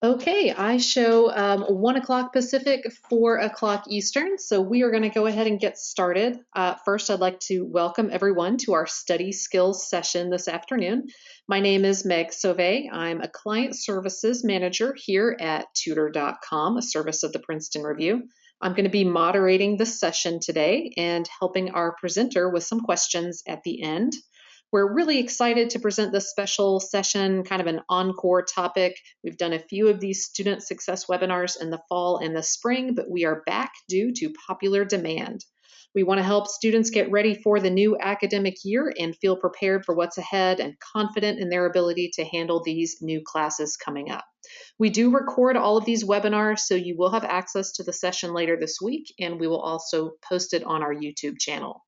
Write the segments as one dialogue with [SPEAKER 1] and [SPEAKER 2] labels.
[SPEAKER 1] Okay, I show 1 o'clock Pacific, 4 o'clock Eastern, so we are going to go ahead and get started. First, I'd like to welcome everyone to our study skills session this afternoon. My name is Meg Sauve. I'm a client services manager here at Tutor.com, a service of the Princeton Review. I'm going to be moderating the session today and helping our presenter with some questions at the end. We're really excited to present this special session, kind of an encore topic. We've done a few of these student success webinars in the fall and the spring, but we are back due to popular demand. We want to help students get ready for the new academic year and feel prepared for what's ahead and confident in their ability to handle these new classes coming up. We do record all of these webinars, so you will have access to the session later this week, and we will also post it on our YouTube channel.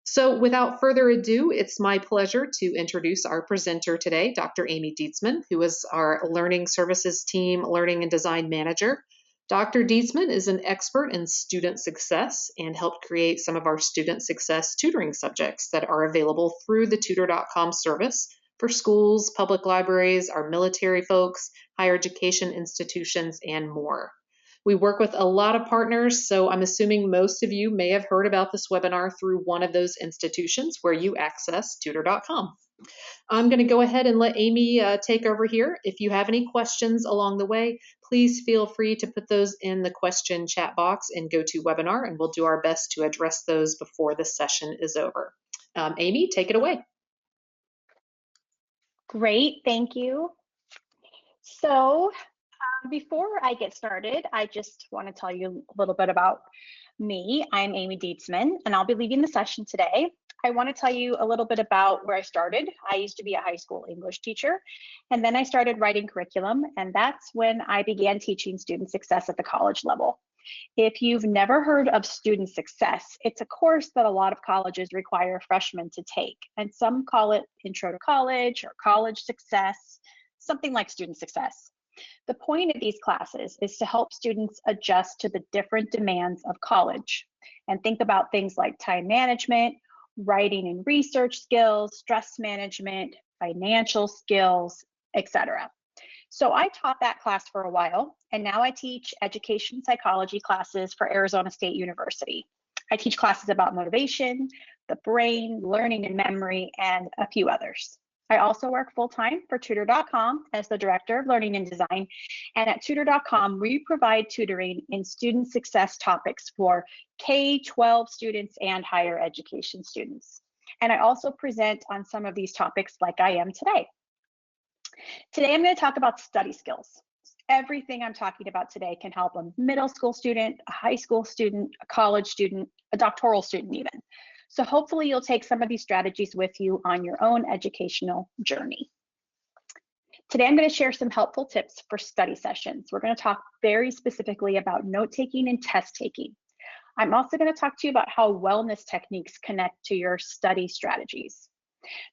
[SPEAKER 1] So without further ado, it's my pleasure to introduce our presenter today, Dr. Amy Dietzman, who is our Learning Services Team Learning and Design Manager. Dr. Dietzman is an expert in student success and helped create some of our student success tutoring subjects that are available through the Tutor.com service for schools, public libraries, our military folks, higher education institutions, and more. We work with a lot of partners, so I'm assuming most of you may have heard about this webinar through one of those institutions where you access Tutor.com. I'm going to go ahead and let Amy take over here. If you have any questions along the way, please feel free to put those in the question chat box in GoToWebinar, and we'll do our best to address those before the session is over. Amy, take it away.
[SPEAKER 2] Great, thank you. So before I get started, I just want to tell you a little bit about me. I'm Amy Dietzman, and I'll be leading the session today. I want to tell you a little bit about where I started. I used to be a high school English teacher, and then I started writing curriculum, and that's when I began teaching student success at the college level. If you've never heard of student success, it's a course that a lot of colleges require freshmen to take, and some call it Intro to College or College Success, something like student success. The point of these classes is to help students adjust to the different demands of college and think about things like time management, writing and research skills, stress management, financial skills, etc. So I taught that class for a while, and now I teach education psychology classes for Arizona State University. I teach classes about motivation, the brain, learning and memory, and a few others. I also work full-time for Tutor.com as the Director of Learning and Design. And at Tutor.com, we provide tutoring in student success topics for K-12 students and higher education students. And I also present on some of these topics like I am today. Today, I'm going to talk about study skills. Everything I'm talking about today can help a middle school student, a high school student, a college student, a doctoral student even. So hopefully you'll take some of these strategies with you on your own educational journey. Today, I'm going to share some helpful tips for study sessions. We're going to talk very specifically about note-taking and test-taking. I'm also going to talk to you about how wellness techniques connect to your study strategies.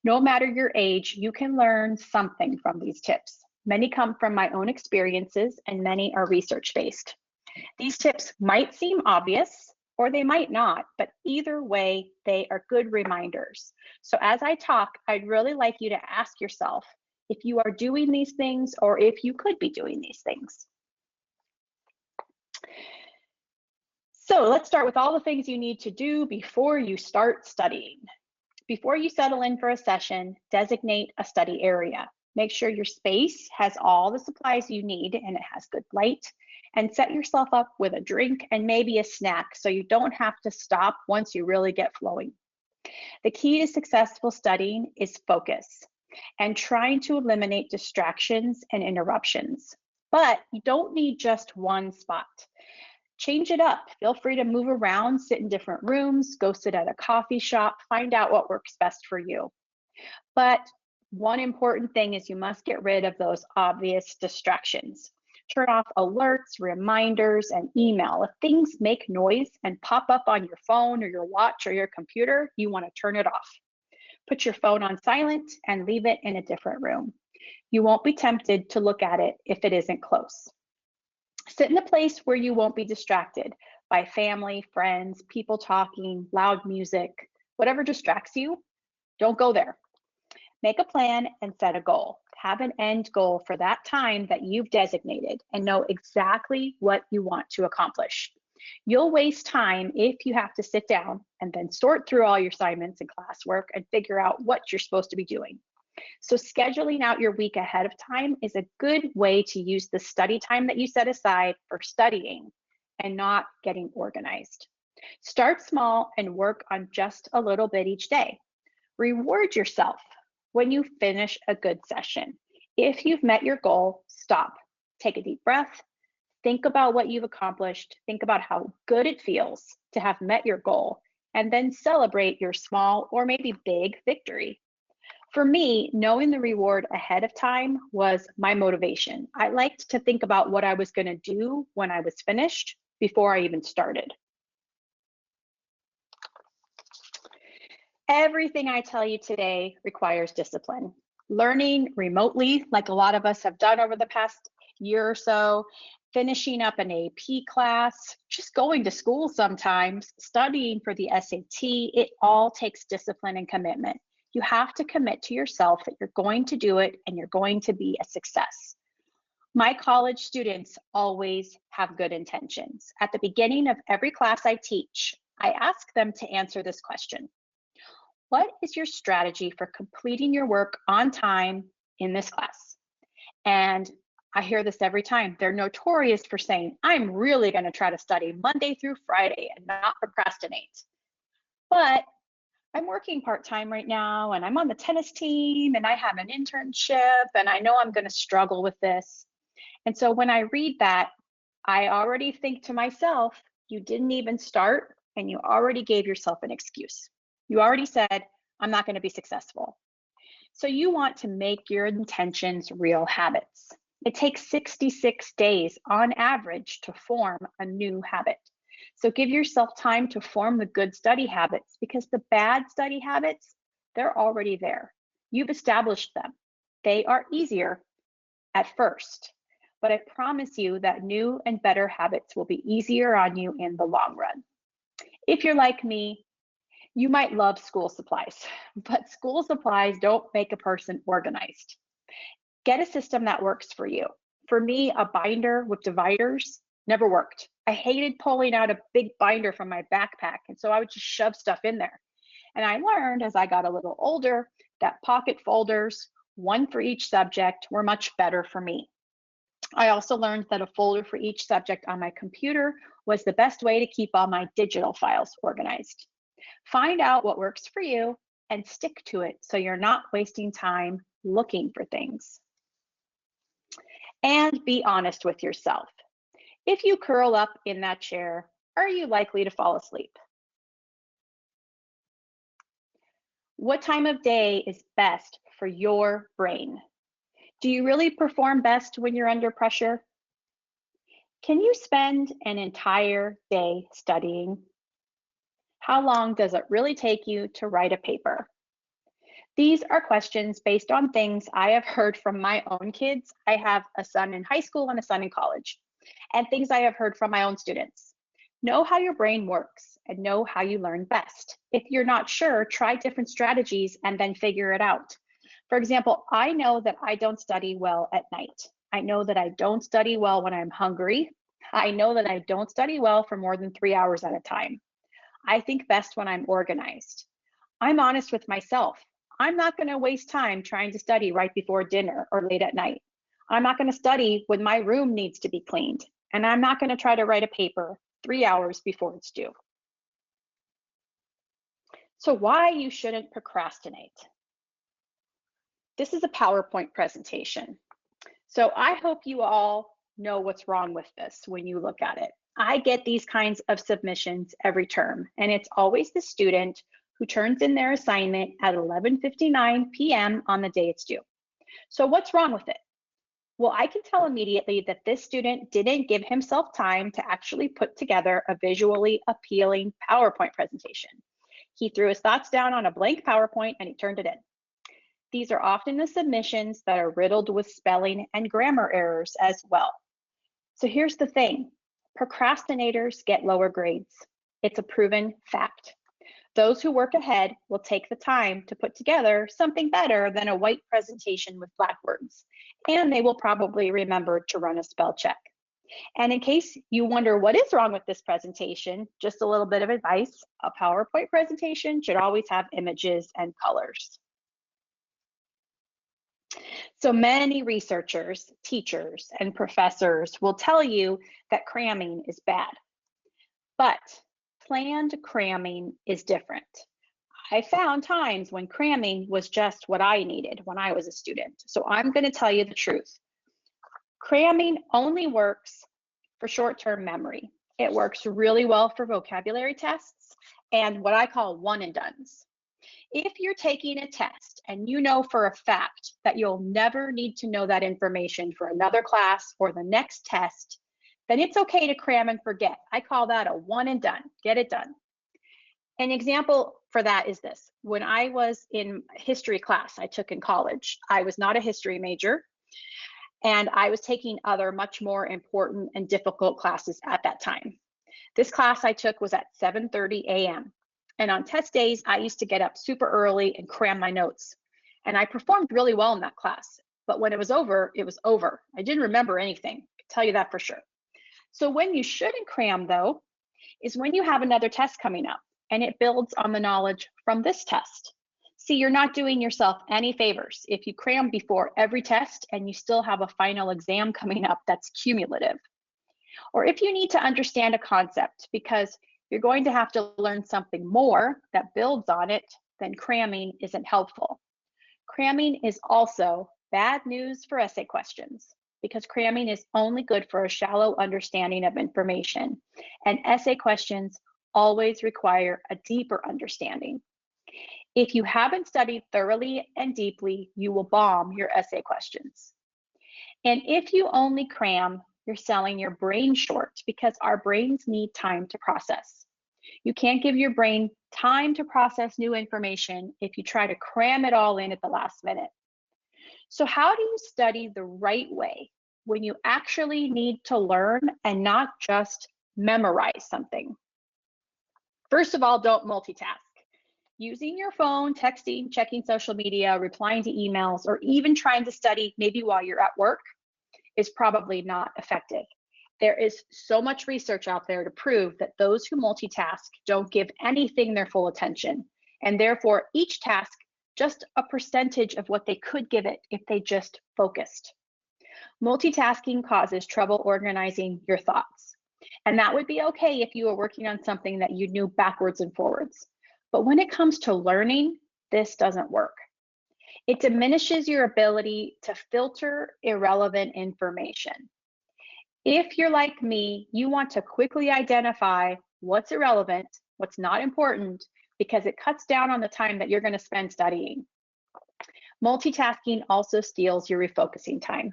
[SPEAKER 2] No matter your age, you can learn something from these tips. Many come from my own experiences and many are research-based. These tips might seem obvious, or they might not, but either way, they are good reminders. So as I talk, I'd really like you to ask yourself if you are doing these things or if you could be doing these things. So let's start with all the things you need to do before you start studying. Before you settle in for a session, designate a study area. Make sure your space has all the supplies you need and it has good light, and set yourself up with a drink and maybe a snack so you don't have to stop once you really get flowing. The key to successful studying is focus and trying to eliminate distractions and interruptions. But you don't need just one spot. Change it up. Feel free to move around, sit in different rooms, go sit at a coffee shop, find out what works best for you. But one important thing is you must get rid of those obvious distractions. Turn off alerts, reminders, and email. If things make noise and pop up on your phone or your watch or your computer, you want to turn it off. Put your phone on silent and leave it in a different room. You won't be tempted to look at it if it isn't close. Sit in a place where you won't be distracted by family, friends, people talking, loud music, whatever distracts you. Don't go there. Make a plan and set a goal. have an end goal for that time that you've designated and know exactly what you want to accomplish. You'll waste time if you have to sit down and then sort through all your assignments and classwork and figure out what you're supposed to be doing. So scheduling out your week ahead of time is a good way to use the study time that you set aside for studying and not getting organized. Start small and work on just a little bit each day. Reward yourself when you finish a good session. If you've met your goal, stop, take a deep breath, think about what you've accomplished, think about how good it feels to have met your goal, and then celebrate your small or maybe big victory. For me, knowing the reward ahead of time was my motivation. I liked to think about what I was going to do when I was finished before I even started. Everything I tell you today requires discipline. Learning remotely, like a lot of us have done over the past year or so, finishing up an AP class, just going to school sometimes, studying for the SAT, it all takes discipline and commitment. You have to commit to yourself that you're going to do it and you're going to be a success. My college students always have good intentions. At the beginning of every class I teach, I ask them to answer this question. What is your strategy for completing your work on time in this class? And I hear this every time. They're notorious for saying, I'm really going to try to study Monday through Friday and not procrastinate. But I'm working part-time right now and I'm on the tennis team and I have an internship and I know I'm going to struggle with this. And so when I read that, I already think to myself, you didn't even start and you already gave yourself an excuse. You already said, I'm not going to be successful. So you want to make your intentions real habits. It takes 66 days on average to form a new habit. So give yourself time to form the good study habits because the bad study habits, they're already there. You've established them. They are easier at first, but I promise you that new and better habits will be easier on you in the long run. If you're like me, you might love school supplies, but school supplies don't make a person organized. Get a system that works for you. For me, a binder with dividers never worked. I hated pulling out a big binder from my backpack, and so I would just shove stuff in there. And I learned as I got a little older that pocket folders, one for each subject, were much better for me. I also learned that a folder for each subject on my computer was the best way to keep all my digital files organized. Find out what works for you and stick to it so you're not wasting time looking for things. And be honest with yourself. If you curl up in that chair, are you likely to fall asleep? What time of day is best for your brain? Do you really perform best when you're under pressure? Can you spend an entire day studying? How long does it really take you to write a paper? These are questions based on things I have heard from my own kids. I have a son in high school and a son in college, and things I have heard from my own students. Know how your brain works and know how you learn best. If you're not sure, try different strategies and then figure it out. For example, I know that I don't study well at night. I know that I don't study well when I'm hungry. I know that I don't study well for more than 3 hours at a time. I think best when I'm organized. I'm honest with myself. I'm not going to waste time trying to study right before dinner or late at night. I'm not going to study when my room needs to be cleaned. And I'm not going to try to write a paper 3 hours before it's due. So why you shouldn't procrastinate. This is a PowerPoint presentation. So I hope you all know what's wrong with this when you look at it. I get these kinds of submissions every term, and it's always the student who turns in their assignment at 11:59 p.m. on the day it's due. So what's wrong with it? Well, I can tell immediately that this student didn't give himself time to actually put together a visually appealing PowerPoint presentation. He threw his thoughts down on a blank PowerPoint and he turned it in. These are often the submissions that are riddled with spelling and grammar errors as well. So here's the thing. Procrastinators get lower grades. It's a proven fact. Those who work ahead will take the time to put together something better than a white presentation with black words, and they will probably remember to run a spell check. And in case you wonder what is wrong with this presentation, just a little bit of advice: a PowerPoint presentation should always have images and colors. So many researchers, teachers, and professors will tell you that cramming is bad. But planned cramming is different. I found times when cramming was just what I needed when I was a student. So I'm going to tell you the truth. Cramming only works for short-term memory. It works really well for vocabulary tests and what I call one and dones. If you're taking a test and you know for a fact that you'll never need to know that information for another class or the next test, then it's okay to cram and forget. I call that a one and done. Get it done. An example for that is this. When I was in history class I took in college, I was not a history major, and I was taking other much more important and difficult classes at that time. This class I took was at 7:30 a.m. And on test days, I used to get up super early and cram my notes. And I performed really well in that class. But when it was over, it was over. I didn't remember anything. I can tell you that for sure. So when you shouldn't cram, though, is when you have another test coming up and it builds on the knowledge from this test. See, you're not doing yourself any favors if you cram before every test and you still have a final exam coming up that's cumulative. Or if you need to understand a concept because you're going to have to learn something more that builds on it, then cramming isn't helpful. Cramming is also bad news for essay questions because cramming is only good for a shallow understanding of information, and essay questions always require a deeper understanding. If you haven't studied thoroughly and deeply, you will bomb your essay questions. And if you only cram, you're selling your brain short because our brains need time to process. You can't give your brain time to process new information if you try to cram it all in at the last minute. So how do you study the right way when you actually need to learn and not just memorize something? First of all, don't multitask. Using your phone, texting, checking social media, replying to emails, or even trying to study maybe while you're at work is probably not effective. There is so much research out there to prove that those who multitask don't give anything their full attention, and therefore each task just a percentage of what they could give it if they just focused. Multitasking causes trouble organizing your thoughts, and that would be okay if you were working on something that you knew backwards and forwards. But when it comes to learning, this doesn't work. It diminishes your ability to filter irrelevant information. If you're like me, you want to quickly identify what's irrelevant, what's not important, because it cuts down on the time that you're going to spend studying. Multitasking also steals your refocusing time.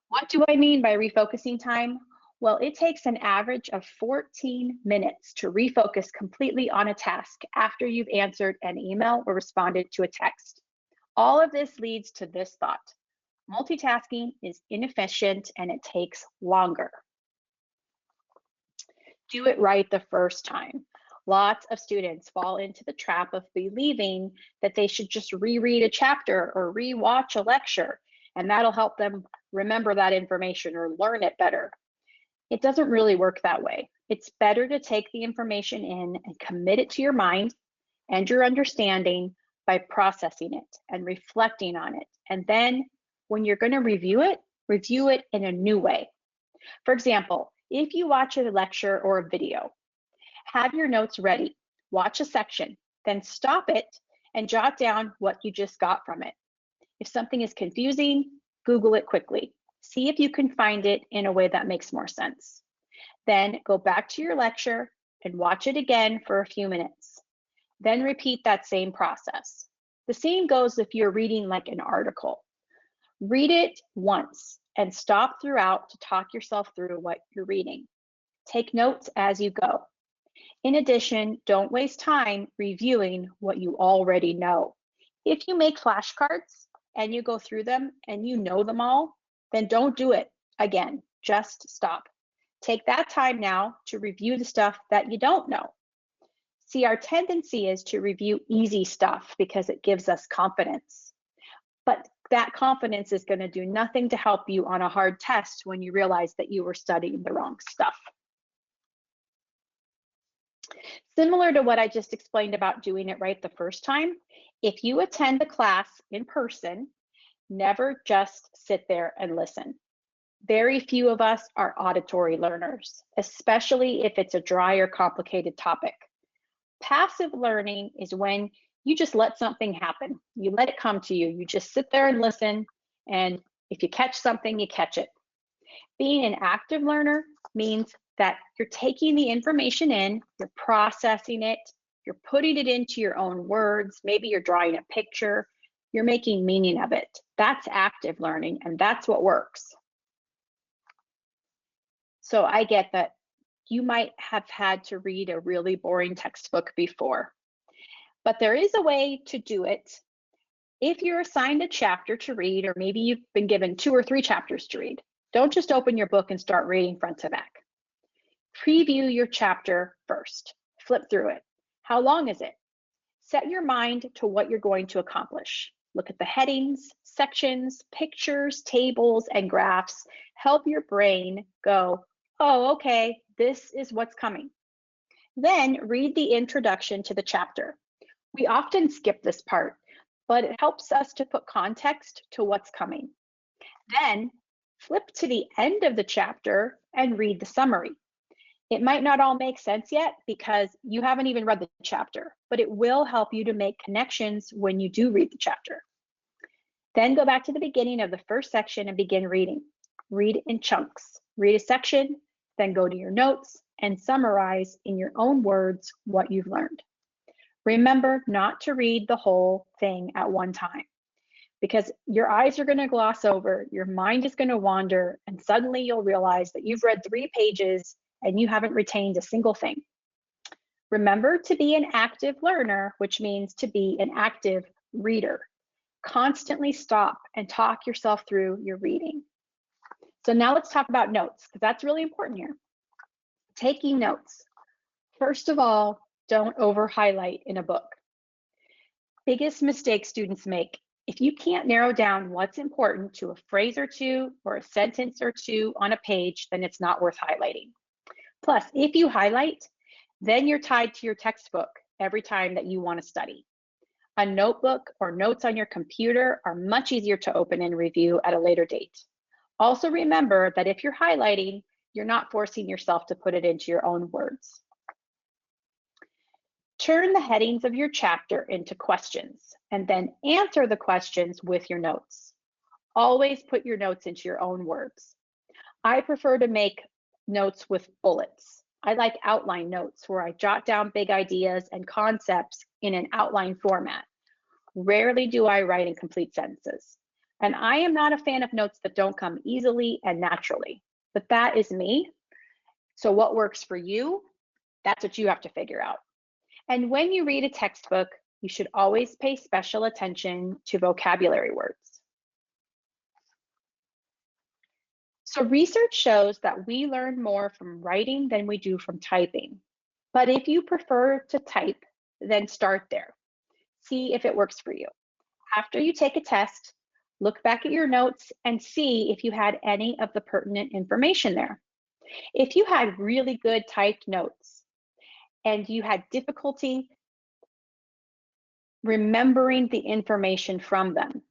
[SPEAKER 2] What do I mean by refocusing time? Well, it takes an average of 14 minutes to refocus completely on a task after you've answered an email or responded to a text. All of this leads to this thought: multitasking is inefficient and it takes longer. Do it right the first time. Lots of students fall into the trap of believing that they should just reread a chapter or rewatch a lecture, and that'll help them remember that information or learn it better. It doesn't really work that way. It's better to take the information in and commit it to your mind and your understanding by processing it and reflecting on it. And then when you're going to review it in a new way. For example, if you watch a lecture or a video, have your notes ready, watch a section, then stop it and jot down what you just got from it. If something is confusing, Google it quickly. See if you can find it in a way that makes more sense. Then go back to your lecture and watch it again for a few minutes. Then repeat that same process. The same goes if you're reading like an article. Read it once and stop throughout to talk yourself through what you're reading. Take notes as you go. In addition, don't waste time reviewing what you already know. If you make flashcards and you go through them and you know them all, then don't do it again. Just stop. Take that time now to review the stuff that you don't know. See, our tendency is to review easy stuff because it gives us confidence. But that confidence is going to do nothing to help you on a hard test when you realize that you were studying the wrong stuff. Similar to what I just explained about doing it right the first time, if you attend the class in person, never just sit there and listen. Very few of us are auditory learners, especially if it's a dry or complicated topic. Passive learning is when you just let something happen. You let it come to you. You just sit there and listen, and if you catch something, you catch it. Being an active learner means that you're taking the information in, you're processing it, you're putting it into your own words, maybe you're drawing a picture, you're making meaning of it. That's active learning, and that's what works. So I get that you might have had to read a really boring textbook before, but there is a way to do it. If you're assigned a chapter to read, or maybe you've been given 2 or 3 chapters to read, don't just open your book and start reading front to back. Preview your chapter first. Flip through it. How long is it? Set your mind to what you're going to accomplish. Look at the headings, sections, pictures, tables, and graphs. Help your brain go, oh, okay, this is what's coming. Then read the introduction to the chapter. We often skip this part, but it helps us to put context to what's coming. Then flip to the end of the chapter and read the summary. It might not all make sense yet because you haven't even read the chapter, but it will help you to make connections when you do read the chapter. Then go back to the beginning of the first section and begin reading. Read in chunks. Read a section, then go to your notes and summarize in your own words what you've learned. Remember not to read the whole thing at one time, because your eyes are going to gloss over, your mind is going to wander, and suddenly you'll realize that you've read 3 pages and you haven't retained a single thing. Remember to be an active learner, which means to be an active reader. Constantly stop and talk yourself through your reading. So now let's talk about notes, because that's really important here. Taking notes. First of all, don't over highlight in a book. Biggest mistake students make: if you can't narrow down what's important to a phrase or 2 or a sentence or 2 on a page, then it's not worth highlighting. Plus, if you highlight, then you're tied to your textbook every time that you want to study. A notebook or notes on your computer are much easier to open and review at a later date. Also remember that if you're highlighting, you're not forcing yourself to put it into your own words. Turn the headings of your chapter into questions and then answer the questions with your notes. Always put your notes into your own words. I prefer to make notes with bullets. I like outline notes where I jot down big ideas and concepts in an outline format. Rarely do I write in complete sentences. And I am not a fan of notes that don't come easily and naturally, but that is me. So what works for you, that's what you have to figure out. And when you read a textbook, you should always pay special attention to vocabulary words. So research shows that we learn more from writing than we do from typing. But if you prefer to type, then start there. See if it works for you. After you take a test, look back at your notes and see if you had any of the pertinent information there. If you had really good typed notes and you had difficulty remembering the information from them,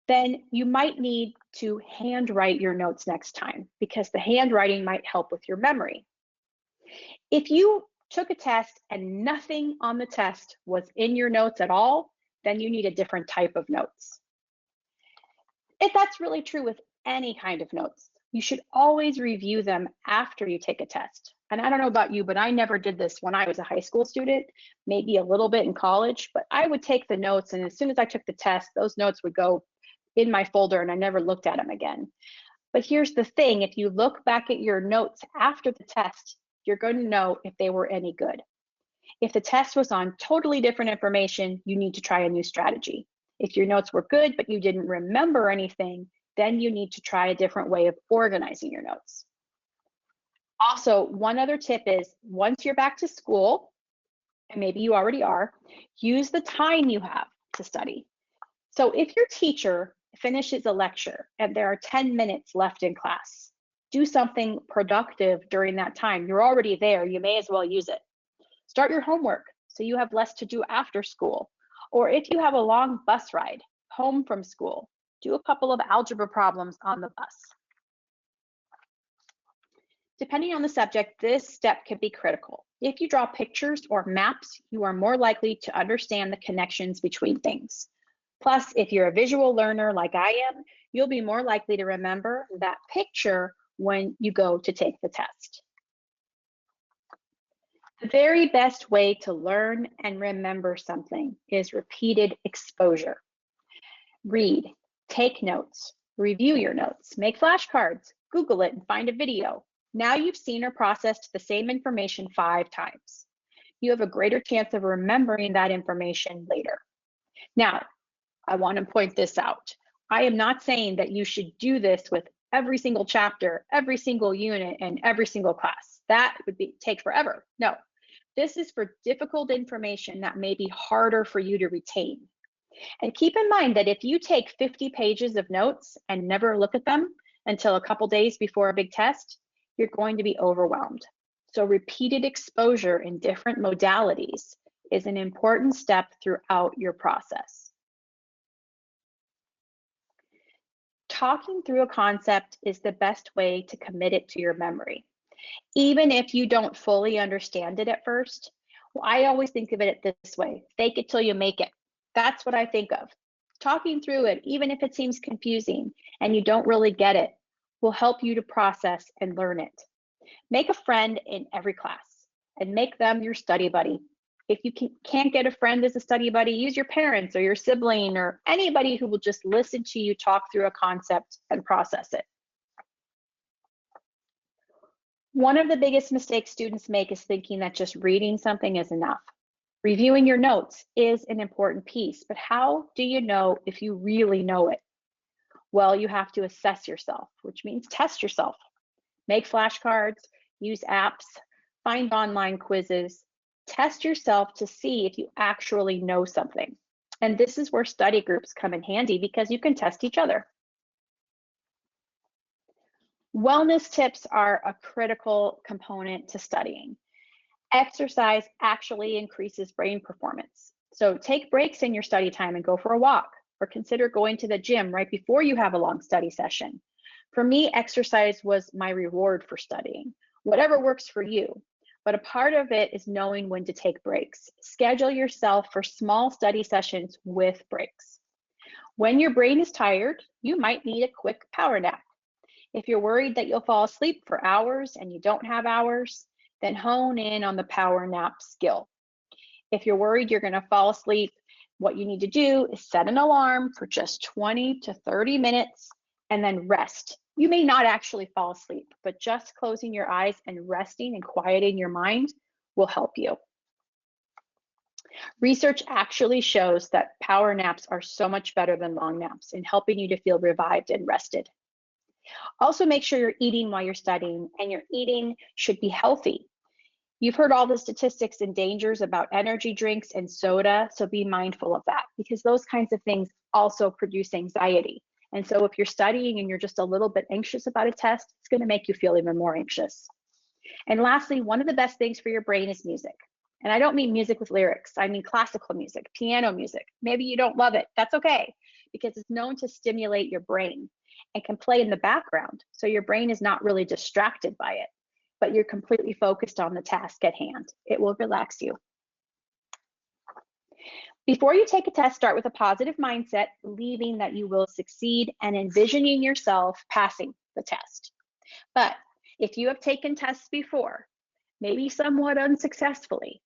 [SPEAKER 2] then you might need to handwrite your notes next time, because the handwriting might help with your memory. If you took a test and nothing on the test was in your notes at all, then you need a different type of notes. If that's really true with any kind of notes, you should always review them after you take a test. And I don't know about you, but I never did this when I was a high school student, maybe a little bit in college, but I would take the notes, and as soon as I took the test, those notes would go in my folder and I never looked at them again. But here's the thing, if you look back at your notes after the test, you're going to know if they were any good. If the test was on totally different information, you need to try a new strategy. If your notes were good, but you didn't remember anything, then you need to try a different way of organizing your notes. Also, one other tip is, once you're back to school and maybe you already are, use the time you have to study. So if your teacher finishes a lecture and there are 10 minutes left in class, do something productive during that time. You're already there, you may as well use it. Start your homework so you have less to do after school. Or if you have a long bus ride home from school, do a couple of algebra problems on the bus. Depending on the subject, this step can be critical. If you draw pictures or maps, you are more likely to understand the connections between things. Plus, if you're a visual learner like I am, you'll be more likely to remember that picture when you go to take the test. The very best way to learn and remember something is repeated exposure. Read, take notes, review your notes, make flashcards, Google it and find a video. Now you've seen or processed the same information 5 times. You have a greater chance of remembering that information later. Now, I want to point this out. I am not saying that you should do this with every single chapter, every single unit, and every single class. That would take forever. No, this is for difficult information that may be harder for you to retain. And keep in mind that if you take 50 pages of notes and never look at them until a couple days before a big test, you're going to be overwhelmed. So repeated exposure in different modalities is an important step throughout your process. Talking through a concept is the best way to commit it to your memory. Even if you don't fully understand it at first, well, I always think of it this way: fake it till you make it. That's what I think of. Talking through it, even if it seems confusing and you don't really get it, will help you to process and learn it. Make a friend in every class and make them your study buddy. If you can't get a friend as a study buddy, use your parents or your sibling or anybody who will just listen to you talk through a concept and process it. One of the biggest mistakes students make is thinking that just reading something is enough. Reviewing your notes is an important piece, but how do you know if you really know it? Well, you have to assess yourself, which means test yourself. Make flashcards, use apps, find online quizzes, test yourself to see if you actually know something. And this is where study groups come in handy because you can test each other. Wellness tips are a critical component to studying. Exercise actually increases brain performance. So take breaks in your study time and go for a walk, or consider going to the gym right before you have a long study session. For me, exercise was my reward for studying. Whatever works for you, but a part of it is knowing when to take breaks. Schedule yourself for small study sessions with breaks. When your brain is tired, you might need a quick power nap. If you're worried that you'll fall asleep for hours and you don't have hours, then hone in on the power nap skill. If you're worried you're going to fall asleep, what you need to do is set an alarm for just 20 to 30 minutes and then rest. You may not actually fall asleep, but just closing your eyes and resting and quieting your mind will help you. Research actually shows that power naps are so much better than long naps in helping you to feel revived and rested. Also, make sure you're eating while you're studying, and your eating should be healthy. You've heard all the statistics and dangers about energy drinks and soda, so be mindful of that because those kinds of things also produce anxiety. And so if you're studying and you're just a little bit anxious about a test, it's going to make you feel even more anxious. And lastly, one of the best things for your brain is music. And I don't mean music with lyrics. I mean classical music, piano music. Maybe you don't love it. That's okay, because it's known to stimulate your brain and can play in the background. So your brain is not really distracted by it, but you're completely focused on the task at hand. It will relax you. Before you take a test, start with a positive mindset, believing that you will succeed and envisioning yourself passing the test. But if you have taken tests before, maybe somewhat unsuccessfully,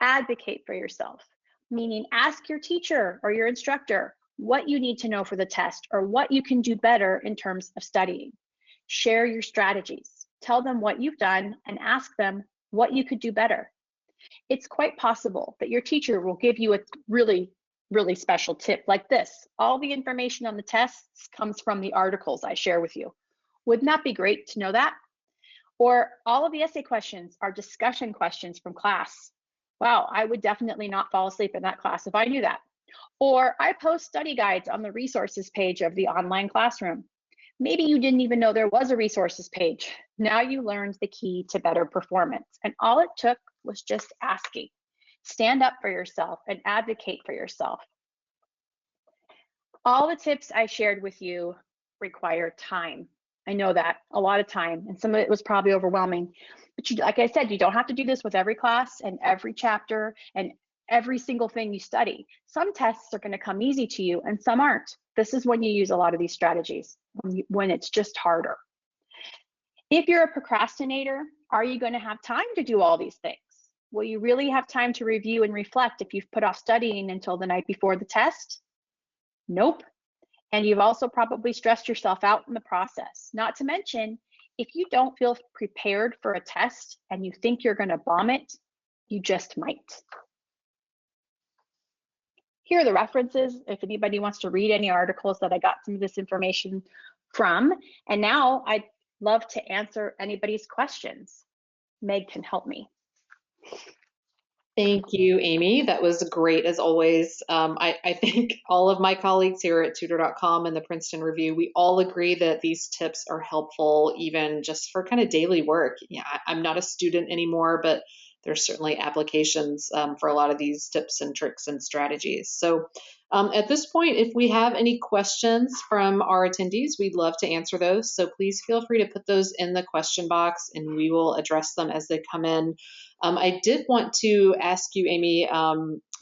[SPEAKER 2] advocate for yourself, meaning ask your teacher or your instructor what you need to know for the test or what you can do better in terms of studying. Share your strategies. Tell them what you've done and ask them what you could do better. It's quite possible that your teacher will give you a really, really special tip like this. All the information on the tests comes from the articles I share with you. Wouldn't that be great to know that? Or all of the essay questions are discussion questions from class. Wow, I would definitely not fall asleep in that class if I knew that. Or I post study guides on the resources page of the online classroom. Maybe you didn't even know there was a resources page. Now you learned the key to better performance. And all it took was just asking. Stand up for yourself and advocate for yourself. All the tips I shared with you require time. I know that, a lot of time, and some of it was probably overwhelming. But like I said, you don't have to do this with every class and every chapter and every single thing you study. Some tests are going to come easy to you and some aren't. This is when you use a lot of these strategies, when it's just harder. If you're a procrastinator, are you going to have time to do all these things? Will you really have time to review and reflect if you've put off studying until the night before the test? Nope. And you've also probably stressed yourself out in the process. Not to mention, if you don't feel prepared for a test and you think you're going to bomb it, you just might. Here are the references if anybody wants to read any articles that I got some of this information from. And now I'd love to answer anybody's questions. Meg can help me.
[SPEAKER 1] Thank you, Amy. That was great as always. I think all of my colleagues here at Tutor.com and the Princeton Review, we all agree that these tips are helpful even just for kind of daily work. Yeah, I'm not a student anymore, but there's certainly applications for a lot of these tips and tricks and strategies. So at this point, if we have any questions from our attendees, we'd love to answer those. So please feel free to put those in the question box and we will address them as they come in. I did want to ask you, Amy,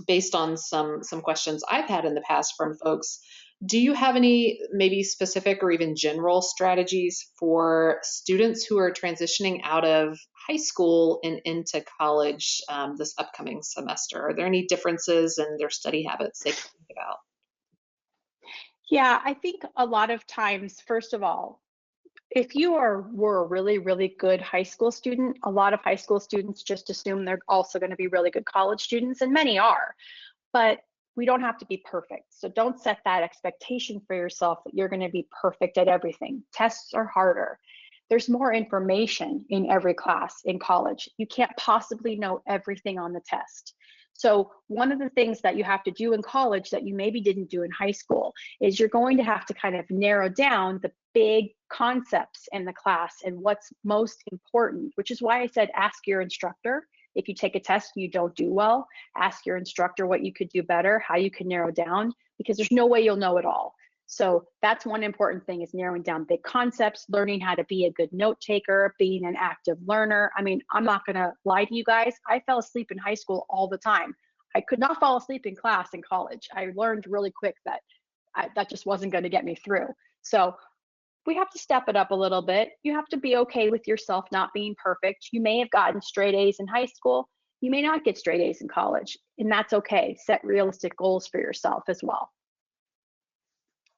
[SPEAKER 1] based on some questions I've had in the past from folks, do you have any maybe specific or even general strategies for students who are transitioning out of high school and into college this upcoming semester? Are there any differences in their study habits they can think about?
[SPEAKER 2] Yeah, I think a lot of times, first of all, if you were a really, really good high school student, a lot of high school students just assume they're also going to be really good college students, and many are. But we don't have to be perfect. So don't set that expectation for yourself that you're going to be perfect at everything. Tests are harder. There's more information in every class in college. You can't possibly know everything on the test. So one of the things that you have to do in college that you maybe didn't do in high school is you're going to have to kind of narrow down the big concepts in the class and what's most important, which is why I said ask your instructor. If you take a test and you don't do well, ask your instructor what you could do better, how you can narrow down, because there's no way you'll know it all. So that's one important thing, is narrowing down big concepts, learning how to be a good note taker, being an active learner. I mean, I'm not gonna lie to you guys, I fell asleep in high school all the time. I could not fall asleep in class in college. I learned really quick that that just wasn't gonna get me through. So we have to step it up a little bit. You have to be okay with yourself not being perfect. You may have gotten straight A's in high school. You may not get straight A's in college, and that's okay. Set realistic goals for yourself as well.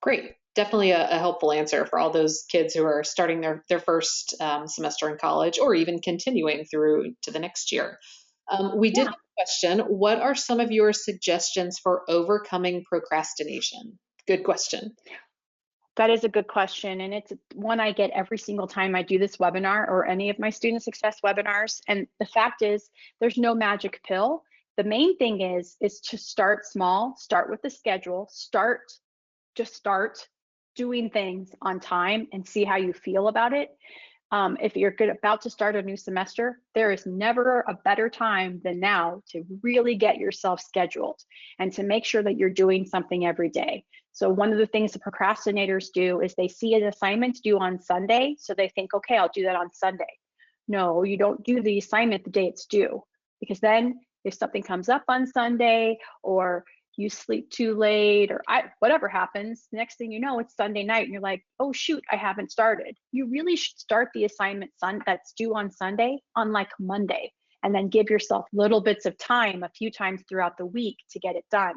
[SPEAKER 1] Great. Definitely a helpful answer for all those kids who are starting their first semester in college or even continuing through to the next year. We did
[SPEAKER 2] Yeah,
[SPEAKER 1] have a question. What are some of your suggestions for overcoming procrastination? Good question.
[SPEAKER 2] that is a good question. And it's one I get every single time I do this webinar or any of my student success webinars. And the fact is, there's no magic pill. The main thing is to start small, start with the schedule, just start doing things on time and see how you feel about it. If you're about to start a new semester, there is never a better time than now to really get yourself scheduled and to make sure that you're doing something every day. So one of the things the procrastinators do is they see an assignment due on Sunday, so they think, okay, I'll do that on Sunday. No, you don't do the assignment the day it's due, because then if something comes up on Sunday or you sleep too late or whatever happens, the next thing you know, it's Sunday night and you're like, oh shoot, I haven't started. You really should start the assignment that's due on Sunday on like Monday, and then give yourself little bits of time a few times throughout the week to get it done.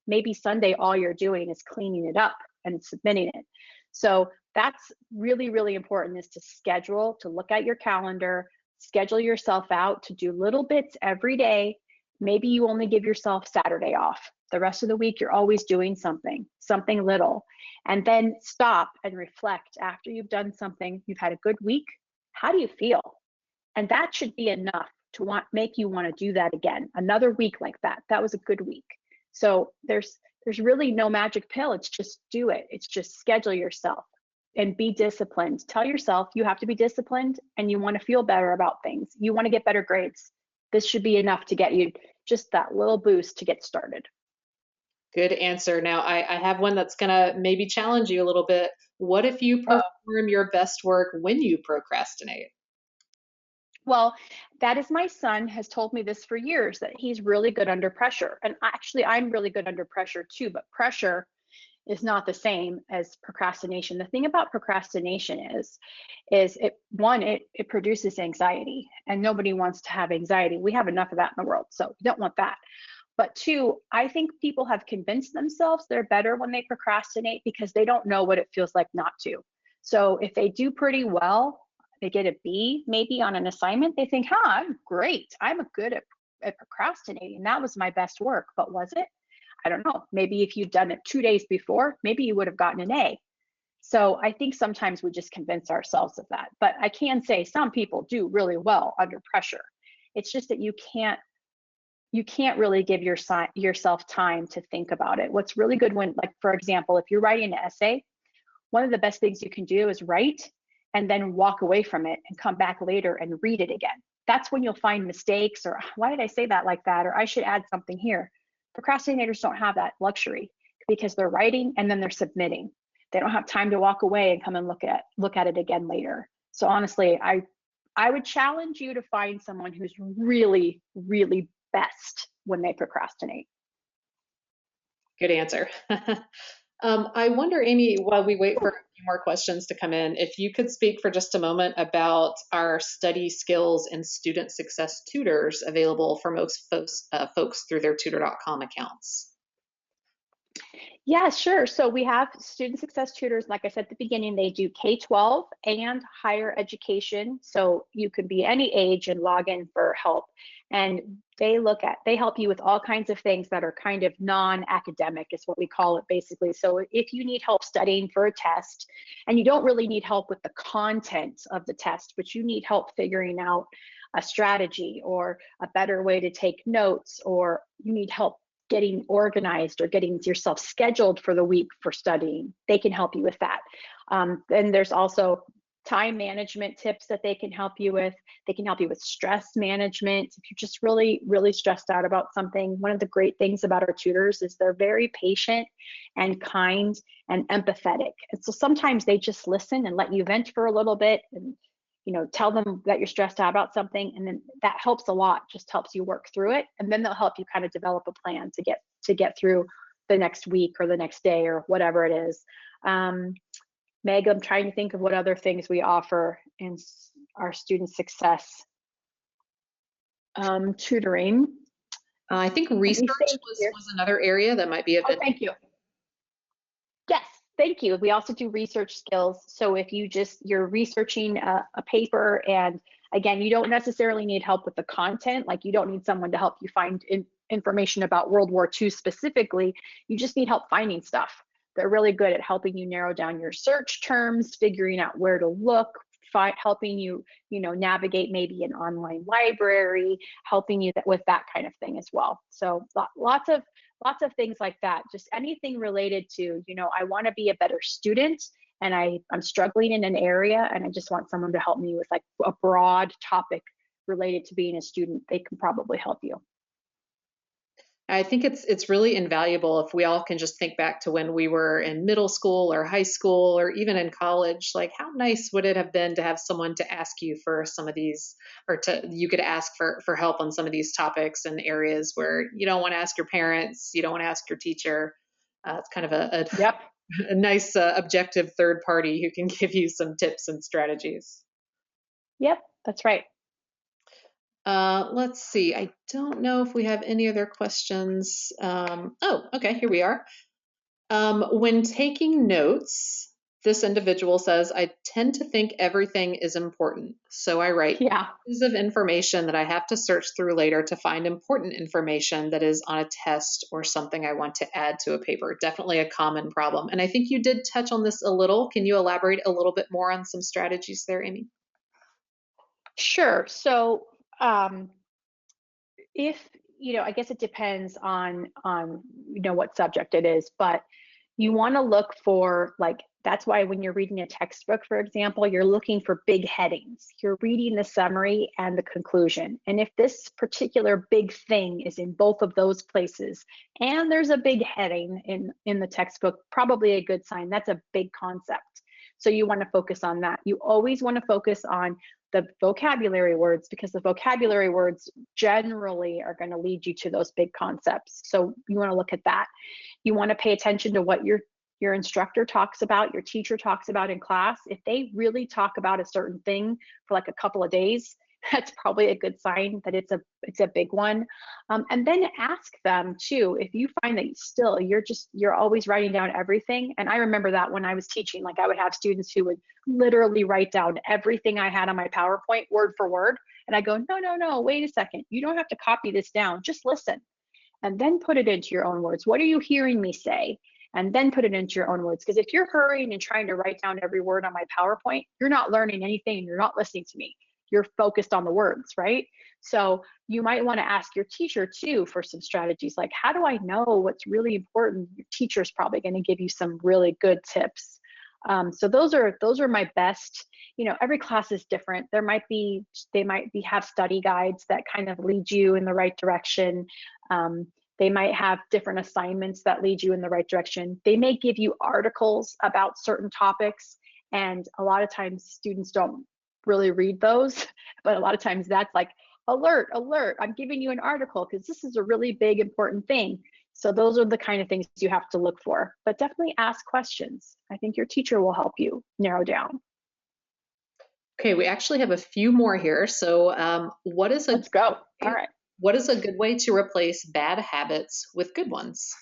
[SPEAKER 2] Maybe Sunday, all you're doing is cleaning it up and submitting it. So that's really, really important, is to schedule, to look at your calendar, schedule yourself out to do little bits every day. Maybe you only give yourself Saturday off. The rest of the week, you're always doing something little. And then stop and reflect after you've done something, you've had a good week. How do you feel? And that should be enough to make you want to do that again. Another week like that. That was a good week. So there's really no magic pill. It's just do it. It's just schedule yourself and be disciplined. Tell yourself you have to be disciplined and you want to feel better about things. You want to get better grades. This should be enough to get you just that little boost to get started.
[SPEAKER 1] Good answer. Now, I have one that's going to maybe challenge you a little bit. What if you perform your best work when you procrastinate?
[SPEAKER 2] Well, that is my son has told me this for years that he's really good under pressure. And actually, I'm really good under pressure too, but pressure is not the same as procrastination. The thing about procrastination is it produces anxiety, and nobody wants to have anxiety. We have enough of that in the world, so we don't want that. But two, I think people have convinced themselves they're better when they procrastinate because they don't know what it feels like not to. So if they do pretty well, they get a B maybe on an assignment, they think, I'm great. I'm good at procrastinating. That was my best work. But was it? I don't know. Maybe if you'd done it 2 days before, maybe you would have gotten an A. So I think sometimes we just convince ourselves of that. But I can say some people do really well under pressure. It's just that you can't really give yourself time to think about it. What's really good when, like, for example, if you're writing an essay, one of the best things you can do is write and then walk away from it and come back later and read it again. That's when you'll find mistakes or why did I say that like that? Or I should add something here. Procrastinators don't have that luxury because they're writing and then they're submitting. They don't have time to walk away and come and look at it again later. So honestly, I would challenge you to find someone who's really, really best when they procrastinate.
[SPEAKER 1] Good answer. I wonder, Amy, while we wait for a few more questions to come in, if you could speak for just a moment about our study skills and student success tutors available for most folks through their Tutor.com accounts.
[SPEAKER 2] Yeah, sure. So we have student success tutors. Like I said at the beginning, they do K-12 and higher education. So you could be any age and log in for help. And they help you with all kinds of things that are kind of non-academic is what we call it basically. So if you need help studying for a test and you don't really need help with the content of the test, but you need help figuring out a strategy or a better way to take notes, or you need help getting organized or getting yourself scheduled for the week for studying, they can help you with that. Then there's also time management tips that they can help you with. They can help you with stress management. If you're just really, really stressed out about something, one of the great things about our tutors is they're very patient and kind and empathetic. And so sometimes they just listen and let you vent for a little bit and tell them that you're stressed out about something, and then that helps a lot, just helps you work through it, and then they'll help you kind of develop a plan to get through the next week or the next day or whatever it is. Meg, I'm trying to think of what other things we offer in our student success tutoring.
[SPEAKER 1] I think research was another area that might be of interest.
[SPEAKER 2] Thank you. Yes, thank you. We also do research skills. So if you're researching a paper, and again, you don't necessarily need help with the content, like you don't need someone to help you find information about World War II specifically, you just need help finding stuff. They're really good at helping you narrow down your search terms, figuring out where to look, helping you, navigate maybe an online library, helping you with that kind of thing as well. So lots of things like that. Just anything related to, I want to be a better student and I'm struggling in an area and I just want someone to help me with like a broad topic related to being a student. They can probably help you.
[SPEAKER 1] I think it's really invaluable if we all can just think back to when we were in middle school or high school or even in college. Like, how nice would it have been to have someone to ask you for some of these, or you could ask for help on some of these topics and areas where you don't want to ask your parents, you don't want to ask your teacher. It's kind of
[SPEAKER 2] Yep.
[SPEAKER 1] a nice objective third party who can give you some tips and strategies.
[SPEAKER 2] Yep, that's right.
[SPEAKER 1] Let's see. I don't know if we have any other questions. Oh, okay, here we are. When taking notes, this individual says, I tend to think everything is important. So I write pieces of information that I have to search through later to find important information that is on a test or something I want to add to a paper. Definitely a common problem. And I think you did touch on this a little. Can you elaborate a little bit more on some strategies there, Amy?
[SPEAKER 2] Sure. So if, I guess it depends on what subject it is, but you want to look for, like, that's why when you're reading a textbook, for example, you're looking for big headings. You're reading the summary and the conclusion. And if this particular big thing is in both of those places, and there's a big heading in the textbook, probably a good sign. That's a big concept. So you want to focus on that. You always want to focus on the vocabulary words, because the vocabulary words generally are going to lead you to those big concepts. So you want to look at that. You want to pay attention to what your instructor talks about, your teacher talks about in class. If they really talk about a certain thing for like a couple of days, that's probably a good sign that it's a big one. And then ask them too, if you find that still you're always writing down everything. And I remember that when I was teaching, like I would have students who would literally write down everything I had on my PowerPoint word for word. And I go, no, wait a second. You don't have to copy this down. Just listen and then put it into your own words. What are you hearing me say? And then put it into your own words. Because if you're hurrying and trying to write down every word on my PowerPoint, you're not learning anything. You're not listening to me. You're focused on the words, right? So you might want to ask your teacher too for some strategies, like, how do I know what's really important? Your teacher's probably going to give you some really good tips. So those are my best. Every class is different. They might have study guides that kind of lead you in the right direction. They might have different assignments that lead you in the right direction. They may give you articles about certain topics, and a lot of times students don't really read those, but a lot of times that's like, alert, I'm giving you an article because this is a really big, important thing. So those are the kind of things you have to look for, but definitely ask questions. I think your teacher will help you narrow down.
[SPEAKER 1] Okay, we actually have a few more here. So
[SPEAKER 2] Let's go. All right.
[SPEAKER 1] What is a good way to replace bad habits with good ones?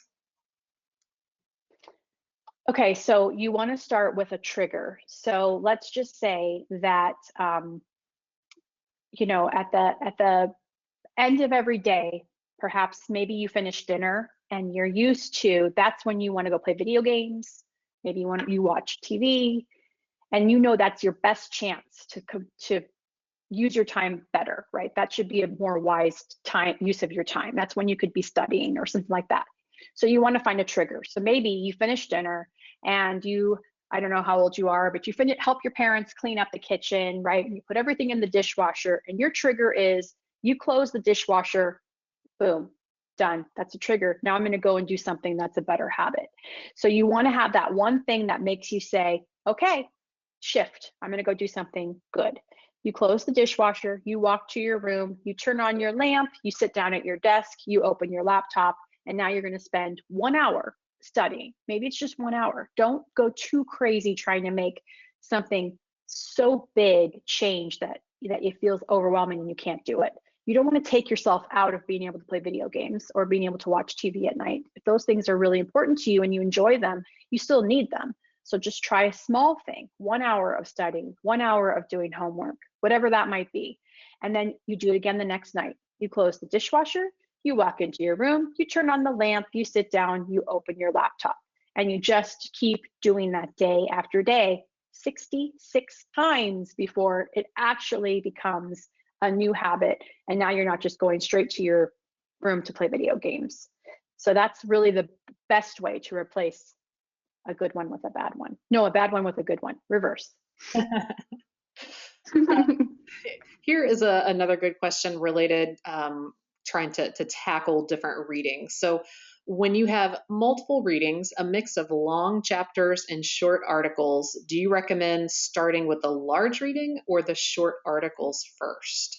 [SPEAKER 2] Okay, so you want to start with a trigger. So let's just say that at the end of every day, perhaps maybe you finish dinner and you're used to, that's when you want to go play video games. Maybe you watch TV, and that's your best chance to use your time better, right? That should be a more wise use of your time. That's when you could be studying or something like that. So you want to find a trigger. So maybe you finish dinner and I don't know how old you are, but you help your parents clean up the kitchen, right? And you put everything in the dishwasher, and your trigger is you close the dishwasher, boom, done. That's a trigger. Now I'm going to go and do something that's a better habit. So you want to have that one thing that makes you say, okay, shift. I'm going to go do something good. You close the dishwasher, you walk to your room, you turn on your lamp, you sit down at your desk, you open your laptop, and now you're going to spend 1 hour studying. Maybe it's just 1 hour. Don't go too crazy trying to make something so big change that it feels overwhelming and you can't do it. You don't want to take yourself out of being able to play video games or being able to watch TV at night. If those things are really important to you and you enjoy them, you still need them. So just try a small thing, 1 hour of studying, 1 hour of doing homework, whatever that might be. And then you do it again the next night. You close the dishwasher, you walk into your room, you turn on the lamp, you sit down, you open your laptop, and you just keep doing that day after day, 66 times before it actually becomes a new habit. And now you're not just going straight to your room to play video games. So that's really the best way to replace a good one with a bad one. No, a bad one with a good one. Reverse.
[SPEAKER 1] Here is another good question related, trying to tackle different readings. So when you have multiple readings, a mix of long chapters and short articles, do you recommend starting with the large reading or the short articles first?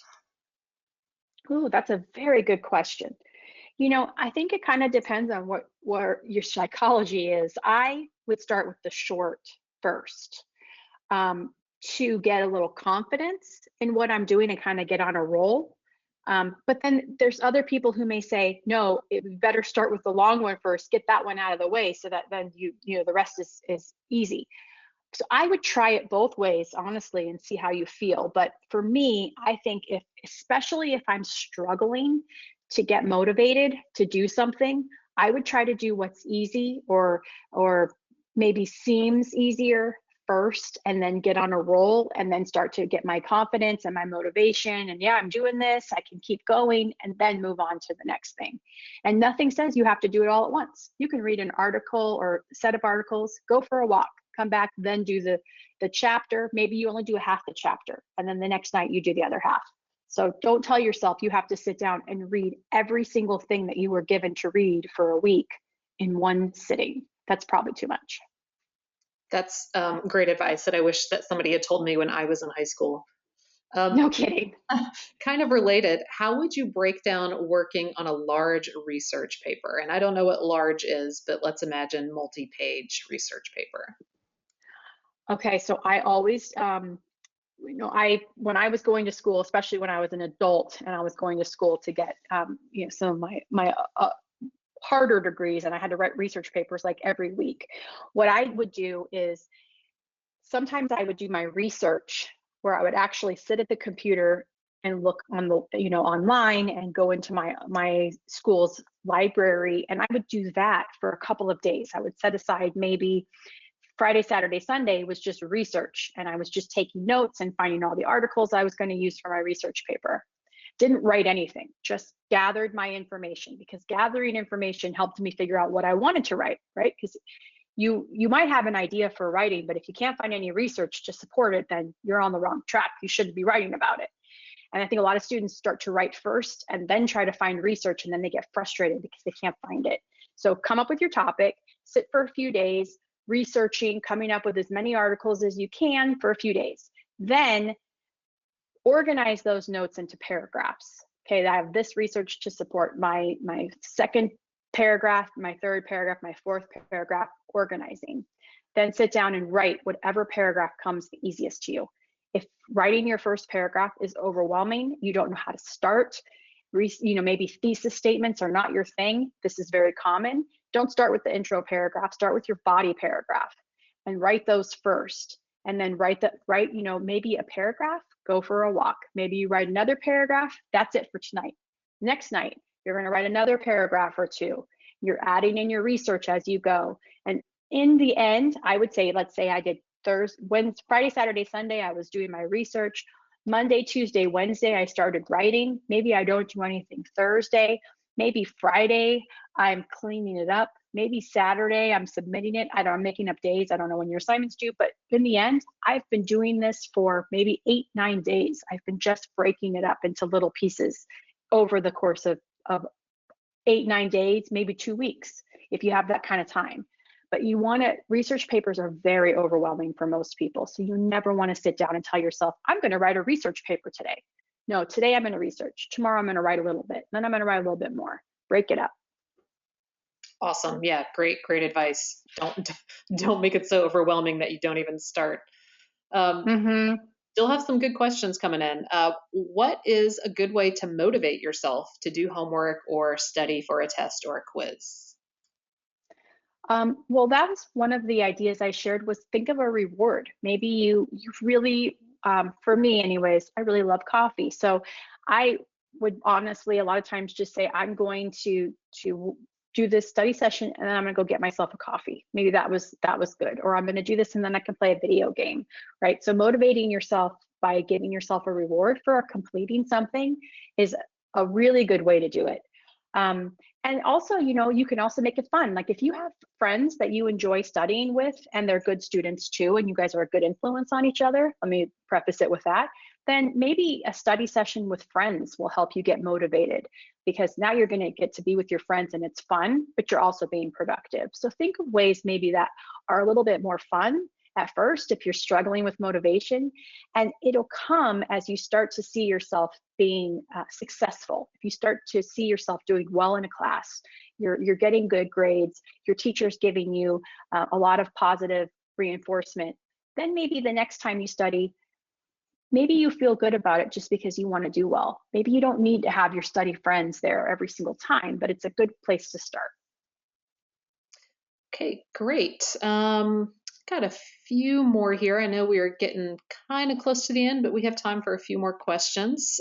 [SPEAKER 2] Ooh, that's a very good question. I think it kind of depends on what your psychology is. I would start with the short first, to get a little confidence in what I'm doing and kind of get on a roll. But then there's other people who may say, no, it better start with the long one first, get that one out of the way so that then the rest is easy. So I would try it both ways, honestly, and see how you feel. But for me, I think especially if I'm struggling to get motivated to do something, I would try to do what's easy or maybe seems easier first and then get on a roll and then start to get my confidence and my motivation. And yeah, I'm doing this, I can keep going, and then move on to the next thing. And nothing says you have to do it all at once. You can read an article or a set of articles, go for a walk, come back, then do the chapter. Maybe you only do half the chapter, and then the next night you do the other half. So don't tell yourself you have to sit down and read every single thing that you were given to read for a week in one sitting. That's probably too much.
[SPEAKER 1] That's great advice that I wish that somebody had told me when I was in high school.
[SPEAKER 2] No kidding.
[SPEAKER 1] Kind of related, how would you break down working on a large research paper? And I don't know what large is, but let's imagine multi-page research paper.
[SPEAKER 2] Okay, so I always, when I was going to school, especially when I was an adult and I was going to school to get, some of my harder degrees, and I had to write research papers like every week. What I would do is sometimes I would do my research where I would actually sit at the computer and look on the online and go into my school's library, and I would do that for a couple of days. I would set aside maybe Friday, Saturday, Sunday was just research, and I was just taking notes and finding all the articles I was going to use for my research paper. Didn't write anything, just gathered my information, because gathering information helped me figure out what I wanted to write, right? Because you might have an idea for writing, but if you can't find any research to support it, then you're on the wrong track. You shouldn't be writing about it. And I think a lot of students start to write first and then try to find research, and then they get frustrated because they can't find it. So come up with your topic, sit for a few days, researching, coming up with as many articles as you can for a few days. Then organize those notes into paragraphs. Okay, I have this research to support my second paragraph, my third paragraph, my fourth paragraph, organizing. Then sit down and write whatever paragraph comes the easiest to you. If writing your first paragraph is overwhelming, you don't know how to start, maybe thesis statements are not your thing. This is very common. Don't start with the intro paragraph, start with your body paragraph and write those first. And then write maybe a paragraph, go for a walk. Maybe you write another paragraph, that's it for tonight. Next night, you're going to write another paragraph or two. You're adding in your research as you go. And in the end, I would say, let's say I did Friday, Saturday, Sunday, I was doing my research. Monday, Tuesday, Wednesday, I started writing. Maybe I don't do anything Thursday. Maybe Friday, I'm cleaning it up. Maybe Saturday, I'm submitting it. I'm making up days. I don't know when your assignments due, but in the end, I've been doing this for maybe 8-9 days. I've been just breaking it up into little pieces over the course of 8-9 days, maybe 2 weeks, if you have that kind of time. But research papers are very overwhelming for most people. So you never want to sit down and tell yourself, I'm going to write a research paper today. No, today I'm going to research. Tomorrow I'm going to write a little bit. Then I'm going to write a little bit more. Break it up.
[SPEAKER 1] Awesome. Yeah, great advice. Don't make it so overwhelming that you don't even start. Still have some good questions coming in. What is a good way to motivate yourself to do homework or study for a test or a quiz?
[SPEAKER 2] Well, that was one of the ideas I shared, was think of a reward. Maybe you really, for me anyways, I really love coffee. So I would honestly a lot of times just say, I'm going to do this study session and then I'm gonna go get myself a coffee. Maybe that was good. Or I'm gonna do this and then I can play a video game, right? So motivating yourself by giving yourself a reward for completing something is a really good way to do it. And also, you can also make it fun. Like if you have friends that you enjoy studying with and they're good students too, and you guys are a good influence on each other, let me preface it with that, then maybe a study session with friends will help you get motivated, because now you're going to get to be with your friends and it's fun, but you're also being productive. So think of ways maybe that are a little bit more fun at first if you're struggling with motivation, and it'll come as you start to see yourself being successful. If you start to see yourself doing well in a class, you're getting good grades, your teacher's giving you a lot of positive reinforcement, then maybe the next time you study, maybe you feel good about it just because you want to do well. Maybe you don't need to have your study friends there every single time, but it's a good place to start.
[SPEAKER 1] Okay, great. Got a few more here. I know we are getting kind of close to the end, but we have time for a few more questions.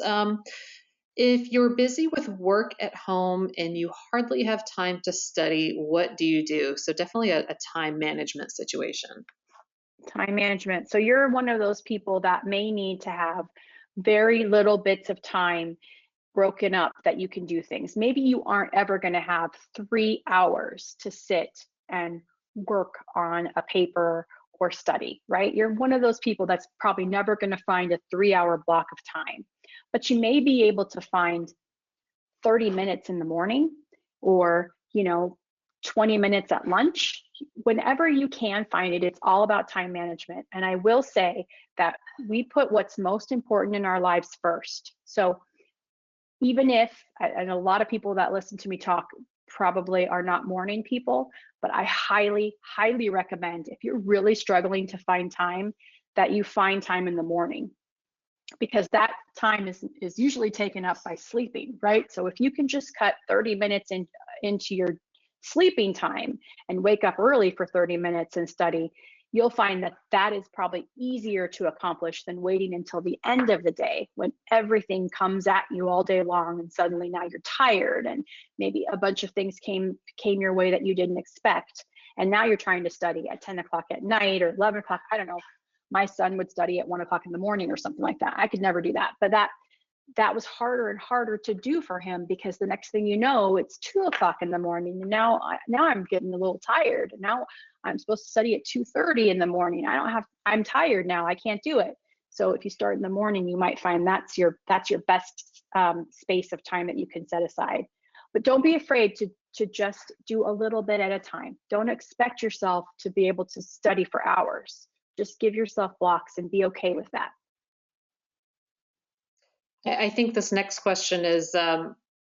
[SPEAKER 1] If you're busy with work at home and you hardly have time to study, what do you do? So definitely a time management situation.
[SPEAKER 2] Time management. So you're one of those people that may need to have very little bits of time broken up that you can do things. Maybe you aren't ever going to have 3 hours to sit and work on a paper or study, right? You're one of those people that's probably never going to find a 3 hour block of time, but you may be able to find 30 minutes in the morning, or 20 minutes at lunch. Whenever you can find it, it's all about time management. And I will say that we put what's most important in our lives first. So even if, and a lot of people that listen to me talk probably are not morning people, but I highly, highly recommend, if you're really struggling to find time, that you find time in the morning, because that time is usually taken up by sleeping, right? So if you can just cut 30 minutes into your sleeping time and wake up early for 30 minutes and study, you'll find that that is probably easier to accomplish than waiting until the end of the day when everything comes at you all day long and suddenly now you're tired and maybe a bunch of things came your way that you didn't expect, and now you're trying to study at 10 o'clock at night or 11 o'clock. I don't know, my son would study at 1 o'clock in the morning or something like that. I could never do that, but that was harder and harder to do for him, because the next thing you know, it's 2 o'clock in the morning, and now I'm getting a little tired. Now I'm supposed to study at 2:30 in the morning. I'm tired now, I can't do it. So if you start in the morning, you might find that's your best space of time that you can set aside. But don't be afraid to just do a little bit at a time. Don't expect yourself to be able to study for hours. Just give yourself blocks and be okay with that.
[SPEAKER 1] I think this next question is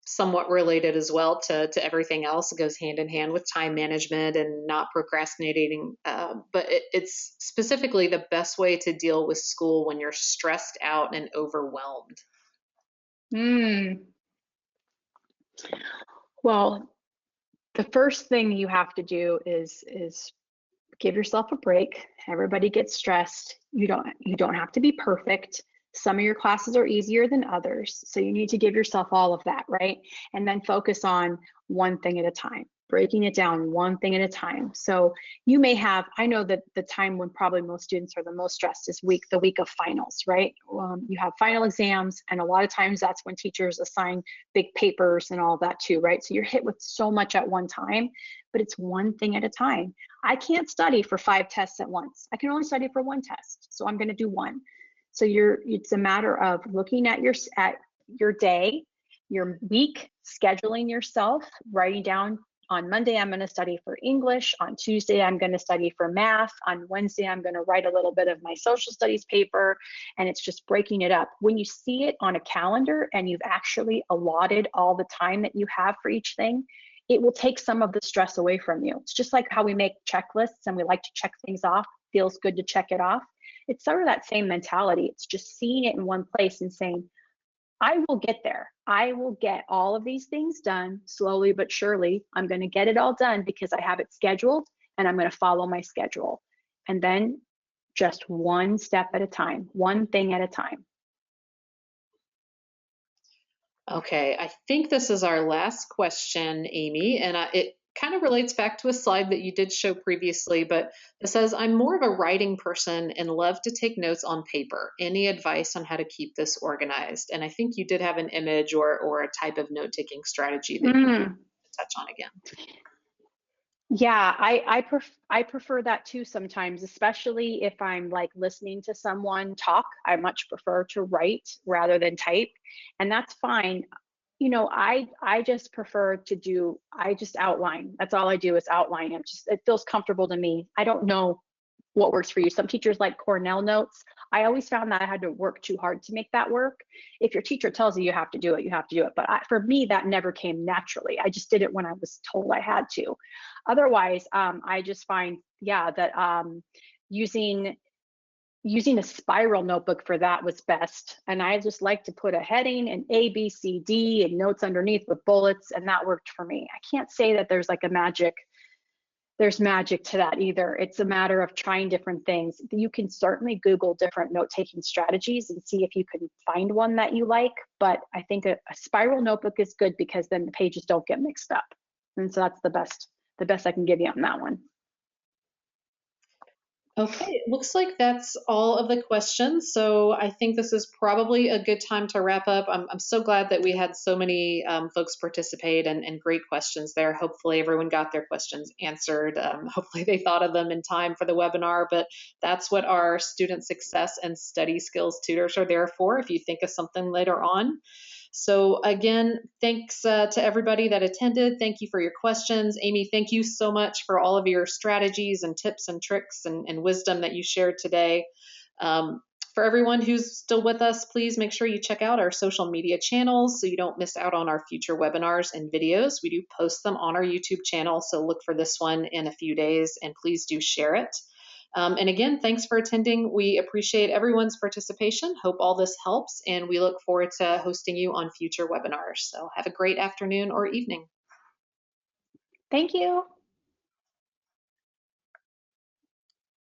[SPEAKER 1] somewhat related as well to everything else. It goes hand in hand with time management and not procrastinating. But it's specifically the best way to deal with school when you're stressed out and overwhelmed.
[SPEAKER 2] Well, the first thing you have to do is give yourself a break. Everybody gets stressed. You don't have to be perfect. Some of your classes are easier than others, so you need to give yourself all of that, right? And then focus on one thing at a time, breaking it down one thing at a time. So you may have, I know that the time when probably most students are the most stressed is the week of finals, right? You have final exams, and a lot of times that's when teachers assign big papers and all that too, right? So you're hit with so much at one time, but it's one thing at a time. I can't study for 5 tests at once. I can only study for 1 test, so I'm going to do 1. So it's a matter of looking at your day, your week, scheduling yourself, writing down, on Monday I'm going to study for English, on Tuesday I'm going to study for math, on Wednesday I'm going to write a little bit of my social studies paper, and it's just breaking it up. When you see it on a calendar and you've actually allotted all the time that you have for each thing, it will take some of the stress away from you. It's just like how we make checklists and we like to check things off. Feels good to check it off. It's sort of that same mentality. It's just seeing it in one place and saying, I will get there. I will get all of these things done slowly but surely. I'm going to get it all done because I have it scheduled, and I'm going to follow my schedule. And then just one step at a time, one thing at a time.
[SPEAKER 1] Okay, I think this is our last question, Amy, and it kind of relates back to a slide that you did show previously, but it says, I'm more of a writing person and love to take notes on paper. Any advice on how to keep this organized? And I think you did have an image or a type of note-taking strategy that you can touch on again.
[SPEAKER 2] Yeah, I prefer that too sometimes, especially if I'm like listening to someone talk. I much prefer to write rather than type, and that's fine. I just prefer to I just outline. That's all I do is outline. It feels comfortable to me. I don't know what works for you. Some teachers like Cornell notes. I always found that I had to work too hard to make that work. If your teacher tells you you have to do it, you have to do it. But for me, that never came naturally. I just did it when I was told I had to. Otherwise, I just find, that using a spiral notebook for that was best. And I just like to put a heading and A, B, C, D and notes underneath with bullets, and that worked for me. I can't say that there's magic to that either. It's a matter of trying different things. You can certainly Google different note-taking strategies and see if you can find one that you like, but I think a spiral notebook is good because then the pages don't get mixed up. And so that's the best I can give you on that one.
[SPEAKER 1] Okay, it looks like that's all of the questions. So I think this is probably a good time to wrap up. I'm so glad that we had so many folks participate and great questions there. Hopefully, everyone got their questions answered. Hopefully, they thought of them in time for the webinar. But that's what our student success and study skills tutors are there for if you think of something later on. So again, thanks to everybody that attended. Thank you for your questions. Amy, thank you so much for all of your strategies and tips and tricks and wisdom that you shared today. For everyone who's still with us, please make sure you check out our social media channels so you don't miss out on our future webinars and videos. We do post them on our YouTube channel, so look for this one in a few days and please do share it. And again, thanks for attending. We appreciate everyone's participation. Hope all this helps, and we look forward to hosting you on future webinars. So have a great afternoon or evening.
[SPEAKER 2] Thank you.